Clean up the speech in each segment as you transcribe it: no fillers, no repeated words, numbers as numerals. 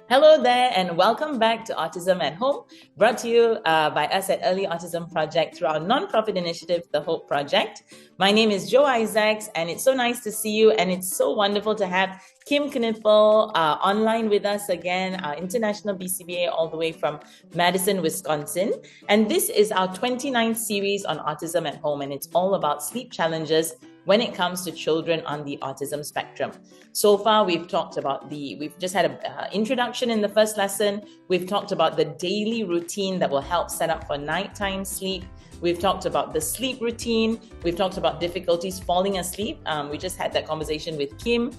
Hello there, and welcome back to Autism at Home, brought to you by us at Early Autism Project through our nonprofit initiative, the Hope Project. My name is Joe Isaacs, and it's so nice to see you, and it's so wonderful to have Kim Kniffel online with us again, our international BCBA all the way from Madison, Wisconsin. And this is our 29th series on Autism at Home, and it's all about sleep challenges when it comes to children on the autism spectrum. So far, we've talked about we've just had an introduction in the first lesson. We've talked about the daily routine that will help set up for nighttime sleep. We've talked about the sleep routine. We've talked about difficulties falling asleep. We just had that conversation with Kim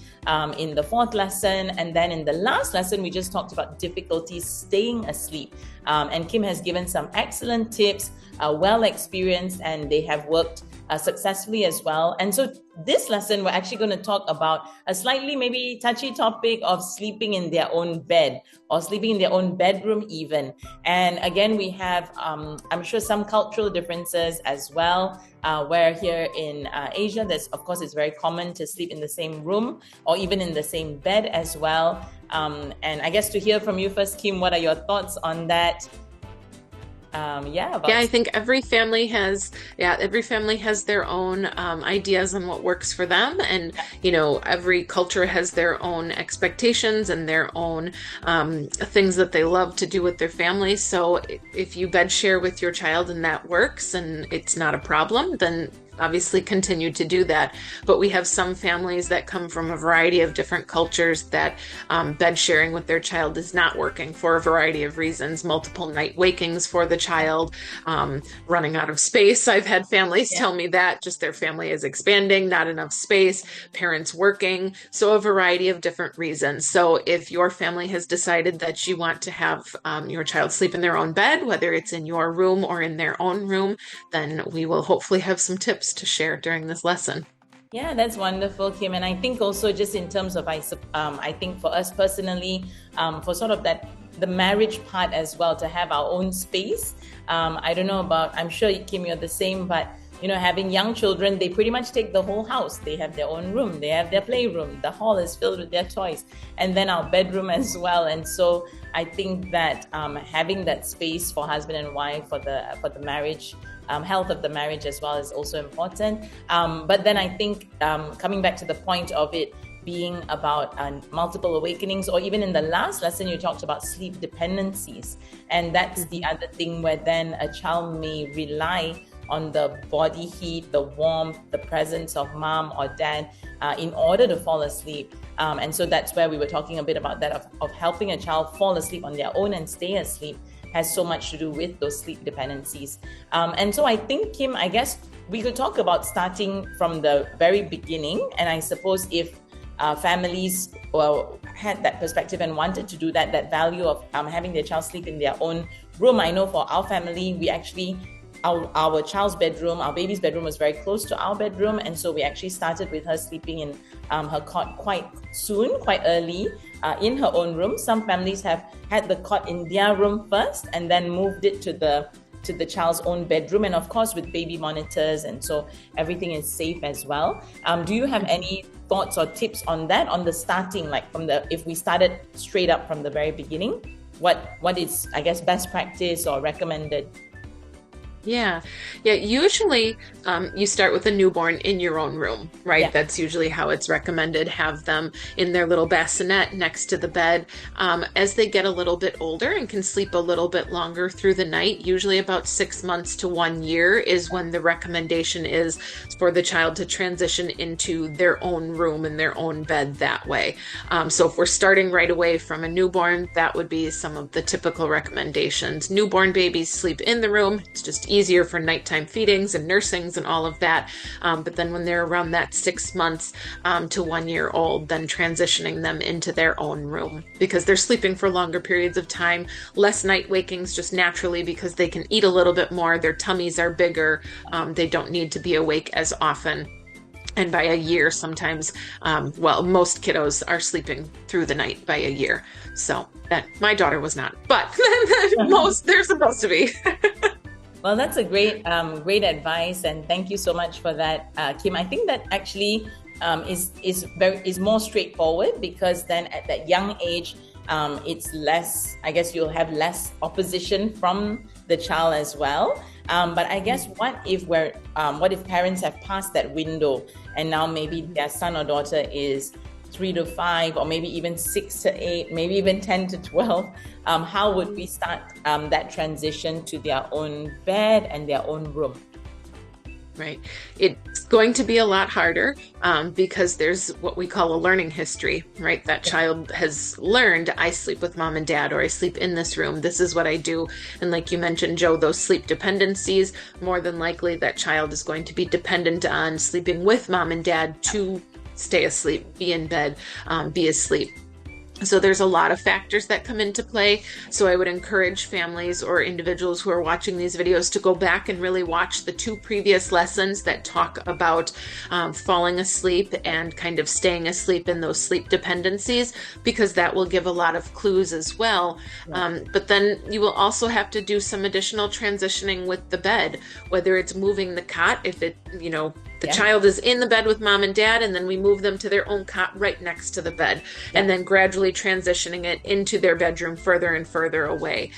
in the fourth lesson. And then in the last lesson, we just talked about difficulties staying asleep. And Kim has given some excellent tips, well experienced, and they have worked successfully as well. And so this lesson, we're actually going to talk about a slightly maybe touchy topic of sleeping in their own bed or sleeping in their own bedroom even. And again, we have, I'm sure, some cultural differences as well, where here in Asia, of course, it's very common to sleep in the same room or even in the same bed as well. And I guess to hear from you first, Kim, what are your thoughts on that? I think every family has their own ideas on what works for them, and every culture has their own expectations and their own things that they love to do with their families. So if you bed share with your child and that works and it's not a problem, then obviously continue to do that. But we have some families that come from a variety of different cultures that bed sharing with their child is not working for a variety of reasons. Multiple night wakings for the child, running out of space. I've had families tell me that just their family is expanding, not enough space, parents working. So a variety of different reasons. So if your family has decided that you want to have your child sleep in their own bed, whether it's in your room or in their own room, then we will hopefully have some tips to share during this lesson. Yeah, that's wonderful, Kim. And I think also just in terms of, I think for us personally, for sort of the marriage part as well, to have our own space. I don't know about, I'm sure, Kim, you're the same, but having young children, they pretty much take the whole house. They have their own room, they have their playroom, the hall is filled with their toys, and then our bedroom as well. And so I think that having that space for husband and wife for the marriage, health of the marriage as well, is also important. But then I think coming back to the point of it being about multiple awakenings, or even in the last lesson, you talked about sleep dependencies. And that's the other thing where then a child may rely on the body heat, the warmth, the presence of mom or dad in order to fall asleep. And so that's where we were talking a bit about that, of helping a child fall asleep on their own and stay asleep has so much to do with those sleep dependencies. And so I think, Kim, I guess we could talk about starting from the very beginning. And I suppose if families had that perspective and wanted to do that value of having their child sleep in their own room. I know for our family, we actually, our child's bedroom, our baby's bedroom was very close to our bedroom. And so we actually started with her sleeping in her cot quite early in her own room. Some families have had the cot in their room first and then moved it to the child's own bedroom, and of course with baby monitors, and so everything is safe as well. Do you have any thoughts or tips on that, on the starting, like if we started straight up from the very beginning, what is, I guess, best practice or recommended? Yeah. Usually you start with a newborn in your own room, right? Yeah. That's usually how it's recommended. Have them in their little bassinet next to the bed. As they get a little bit older and can sleep a little bit longer through the night, usually about 6 months to 1 year is when the recommendation is for the child to transition into their own room and their own bed that way. So if we're starting right away from a newborn, that would be some of the typical recommendations. Newborn babies sleep in the room. It's just easier for nighttime feedings and nursings and all of that. But then when they're around that 6 months to 1 year old, then transitioning them into their own room, because they're sleeping for longer periods of time, less night wakings just naturally because they can eat a little bit more, their tummies are bigger, they don't need to be awake as often. And by a year, sometimes, most kiddos are sleeping through the night by a year. So my daughter was not, but most, they're supposed to be. Well, that's a great advice, and thank you so much for that, Kim. I think that actually is more straightforward, because then at that young age, it's less, I guess you'll have less opposition from the child as well. But I guess what if parents have passed that window and now maybe their son or daughter is 3 to 5, or maybe even 6 to 8, maybe even 10 to 12. How would we start that transition to their own bed and their own room? Right. It's going to be a lot harder because there's what we call a learning history, right? That child has learned, I sleep with mom and dad, or I sleep in this room. This is what I do. And like you mentioned, Joe, those sleep dependencies, more than likely that child is going to be dependent on sleeping with mom and dad to stay asleep, be in bed, be asleep. So there's a lot of factors that come into play. So I would encourage families or individuals who are watching these videos to go back and really watch the 2 previous lessons that talk about falling asleep and kind of staying asleep in those sleep dependencies, because that will give a lot of clues as well. But then you will also have to do some additional transitioning with the bed, whether it's moving the cot, if it, the child is in the bed with mom and dad, and then we move them to their own cot right next to the bed, and then gradually transitioning it into their bedroom further and further away,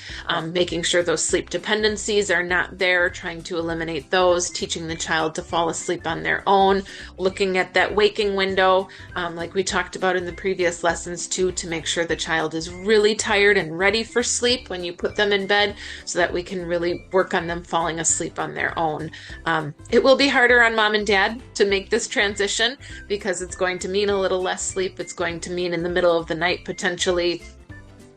making sure those sleep dependencies are not there, trying to eliminate those, teaching the child to fall asleep on their own, looking at that waking window, like we talked about in the previous lessons too, to make sure the child is really tired and ready for sleep when you put them in bed, so that we can really work on them falling asleep on their own. It will be harder on mom and dad to make this transition, because it's going to mean a little less sleep. It's going to mean in the middle of the night potentially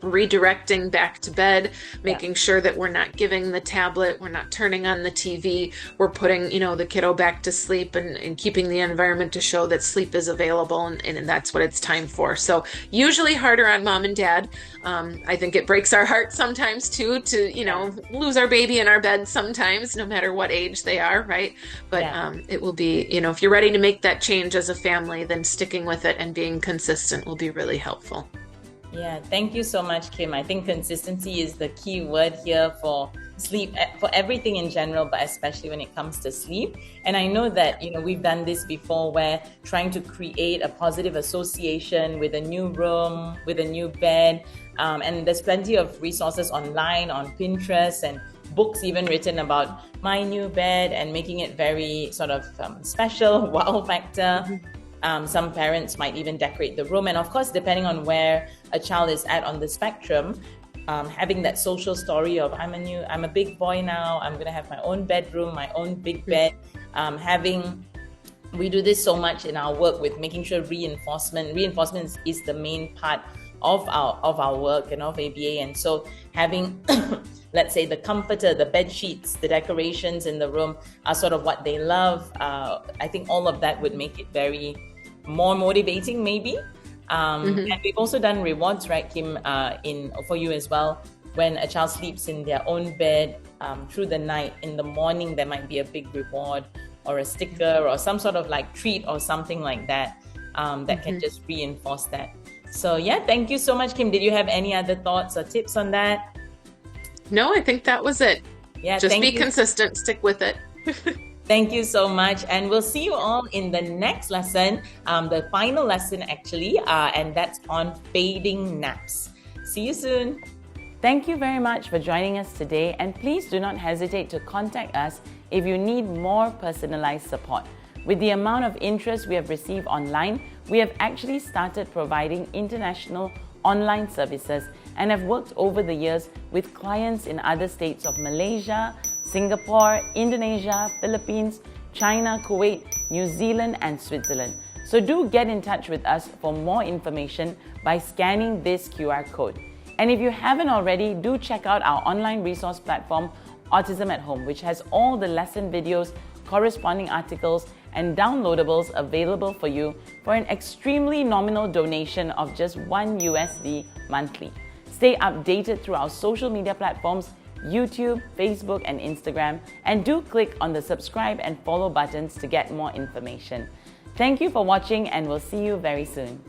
redirecting back to bed, making sure that we're not giving the tablet, we're not turning on the TV, we're putting, the kiddo back to sleep, and keeping the environment to show that sleep is available, and that's what it's time for. So usually harder on mom and dad. I think it breaks our heart sometimes too to, lose our baby in our bed sometimes, no matter what age they are, right? But it will be, if you're ready to make that change as a family, then sticking with it and being consistent will be really helpful. Yeah, thank you so much, Kim. I think consistency is the key word here for sleep, for everything in general, but especially when it comes to sleep. And I know that, we've done this before, where trying to create a positive association with a new room, with a new bed. And there's plenty of resources online on Pinterest, and books even written about my new bed, and making it very sort of special, wow factor. Some parents might even decorate the room. And of course, depending on where a child is at on the spectrum, having that social story of I'm a big boy now, I'm going to have my own bedroom, my own big bed. We do this so much in our work with making sure reinforcement is the main part of our work and of ABA. And so having, let's say, the comforter, the bed sheets, the decorations in the room are sort of what they love. I think all of that would make it very more motivating, maybe. And we've also done rewards, right, Kim, for you as well. When a child sleeps in their own bed through the night, in the morning there might be a big reward or a sticker or some sort of like treat or something like that that can just reinforce that. So thank you so much, Kim. Did you have any other thoughts or tips on that? No, I think that was it. Just be consistent, stick with it. Thank you so much. And we'll see you all in the next lesson, the final lesson actually, and that's on fading naps. See you soon. Thank you very much for joining us today, and please do not hesitate to contact us if you need more personalized support. With the amount of interest we have received online, we have actually started providing international online services and have worked over the years with clients in other states of Malaysia, Singapore, Indonesia, Philippines, China, Kuwait, New Zealand, and Switzerland. So do get in touch with us for more information by scanning this QR code. And if you haven't already, do check out our online resource platform, Autism at Home, which has all the lesson videos, corresponding articles, and downloadables available for you for an extremely nominal donation of just $1 monthly. Stay updated through our social media platforms, YouTube, Facebook, and Instagram, and do click on the subscribe and follow buttons to get more information. Thank you for watching, and we'll see you very soon.